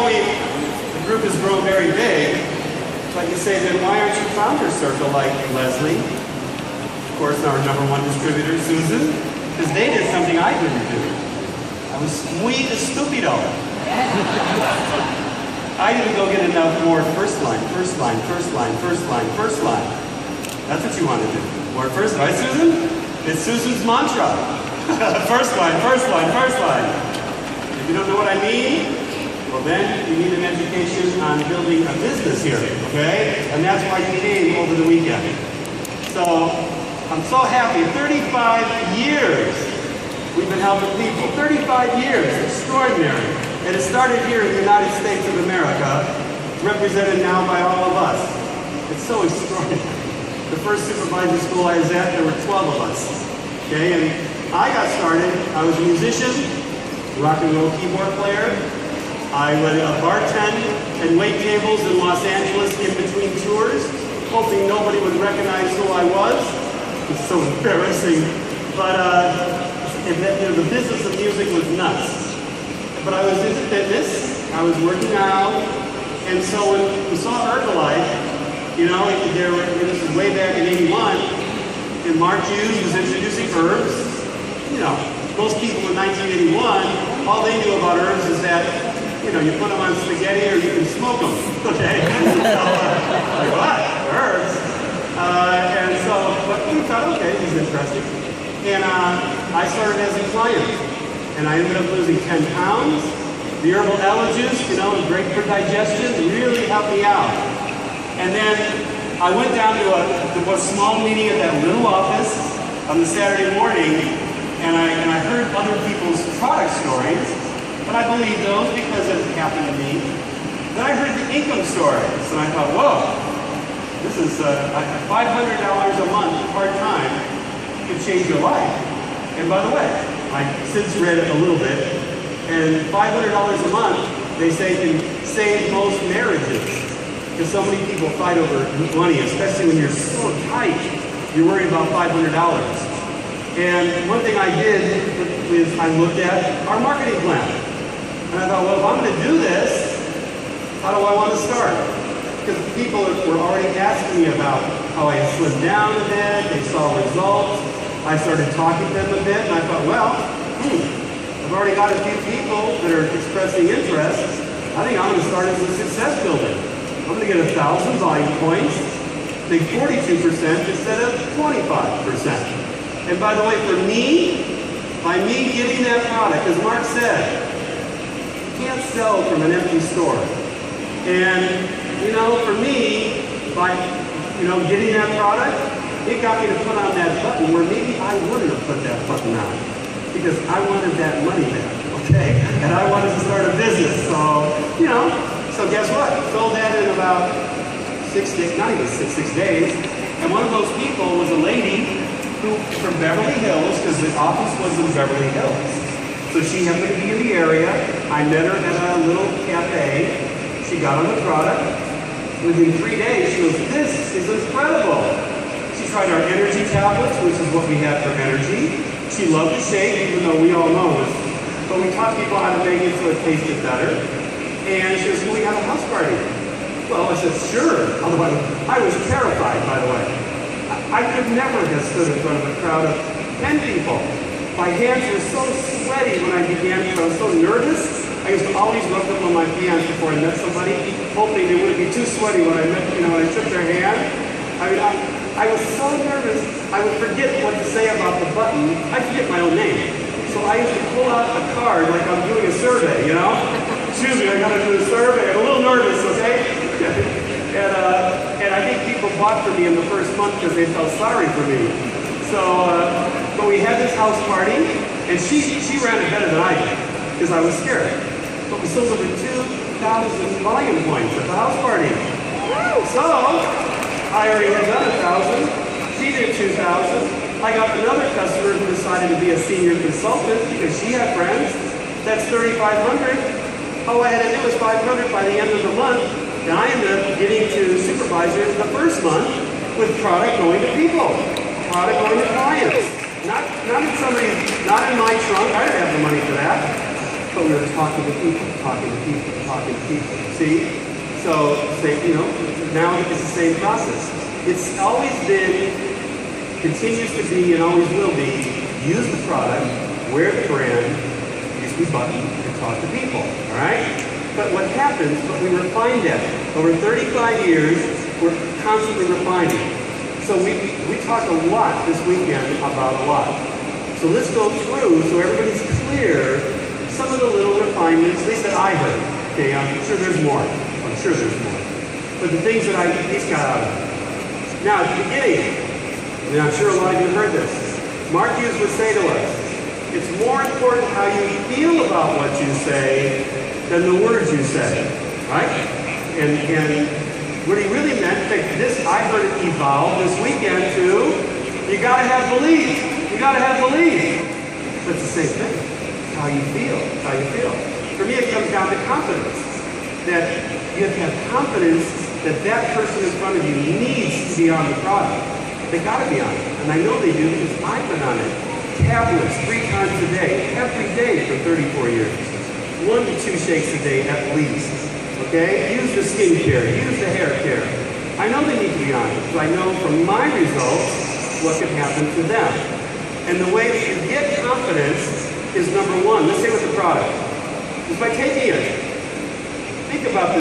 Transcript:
know, the group has grown very big, but you say, then why aren't you Founder Circle like Leslie? Of course, our #1 distributor, Susan, because they did something I didn't do. I was muy estúpido. I didn't go get enough more first line. That's what you want to do. More first line, right, Susan? It's Susan's mantra. First line. If you don't know what I mean, well then you need an education on building a business here, okay? And that's why you came over the weekend. So, I'm so happy. 35 years we've been helping people. 35 years, extraordinary. And it started here in the United States of America, represented now by all of us. It's so extraordinary. The first supervisor school I was at, there were 12 of us. Okay, and I got started, I was a musician, rock and roll keyboard player. I would bartend and wait tables in Los Angeles in between tours, hoping nobody would recognize who I was. It's so embarrassing. But the business of music was nuts. But I was into fitness, I was working out, and so when we saw Herbalife, this is way back in '81, and Mark Hughes was introducing herbs. Most people in 1981, all they knew about herbs is that, you put them on spaghetti or you can smoke them, okay? So, like, what? Herbs? But we thought, okay, this is interesting. And I started as a client. And I ended up losing 10 pounds. The herbal allergies, great for digestion, really helped me out. And then I went down to a small meeting at that little office on the Saturday morning, and I heard other people's product stories, but I believed those because it happened to me. Then I heard the income stories, and I thought, whoa, this is $500 a month part-time could change your life. And by the way, I since read it a little bit, and $500 a month, they say, can save most marriages. Because so many people fight over money, especially when you're so tight, you're worried about $500. And one thing I did is I looked at our marketing plan. And I thought, well, if I'm going to do this, how do I want to start? Because people were already asking me about how I slimmed down a bit, they saw results. I started talking to them a bit, and I thought, well, I've already got a few people that are expressing interest. I think I'm going to start as a success builder. I'm going to get 1,000 volume points, make 42% instead of 25%. And by the way, for me, by me giving that product, as Mark said, you can't sell from an empty store. And, for me, by, getting that product, it got me to put on that button where maybe I wouldn't have put that button on because I wanted that money back, okay? And I wanted to start a business, so, so guess what? Sold that in about 6 days, not even six days. And one of those people was a lady who, from Beverly Hills, because the office was in Beverly Hills. So she happened to be in the area. I met her at a little cafe. She got on the product. Within 3 days, she goes, this is incredible. She tried our energy tablets, which is what we had for energy. She loved the shake, even though we all know it. But we taught people how to make it so it tasted better. And she goes, can we have a house party? Well, I said, sure. Otherwise, I was terrified, by the way. I could never have stood in front of a crowd of 10 people. My hands were so sweaty when I began because I was so nervous. I used to always rub them on my hands before I met somebody, hoping they wouldn't be too sweaty when I met, when I shook their hand. I was so nervous, I would forget what to say about the button. I forget my own name. So I used to pull out a card like I'm doing a survey, Excuse me, I gotta do a survey. I'm a little nervous, okay? and I think people bought for me in the first month because they felt sorry for me. So, but we had this house party, and she ran it better than I did because I was scared. But we sold over 2,000 volume points at the house party. So, I already had done 1,000. She did 2,000. I got another customer who decided to be a senior consultant because she had friends. That's 3,500. All I had to do was 500 by the end of the month. And I ended up getting to supervisors the first month with product going to people, product going to clients. Not in my trunk. I didn't have the money for that. But we were talking to people, talking to people, talking to people. See? So, now it's the same process. It's always been, continues to be, and always will be, use the product, wear the brand, use the button, and talk to people. All right? But what happens, but we refine that. Over 35 years, we're constantly refining. So we talked a lot this weekend about a lot. So let's go through so everybody's clear some of the little refinements, at least that I heard. Okay, I'm sure there's more. I'm sure there's more. But the things that I at least got out of it. Now, at the beginning, and I'm sure a lot of you heard this, Mark Hughes would say to us, it's more important how you feel about what you say than the words you say, right? And what he really meant, I heard it evolve this weekend to, you gotta have belief. You gotta have belief. But it's the same thing. It's how you feel. It's how you feel. For me, it comes down to confidence. That you have to have confidence that that person in front of you needs to be on the product. They gotta be on it. And I know they do because I've been on it. Tablets 3 times a day, every day for 34 years. 1 to 2 shakes a day at least. Okay? Use the skincare, use the hair care. I know they need to be on it, because I know from my results what can happen to them. And the way that you get confidence is number 1. Let's say with the product. Is by taking it. Think about this.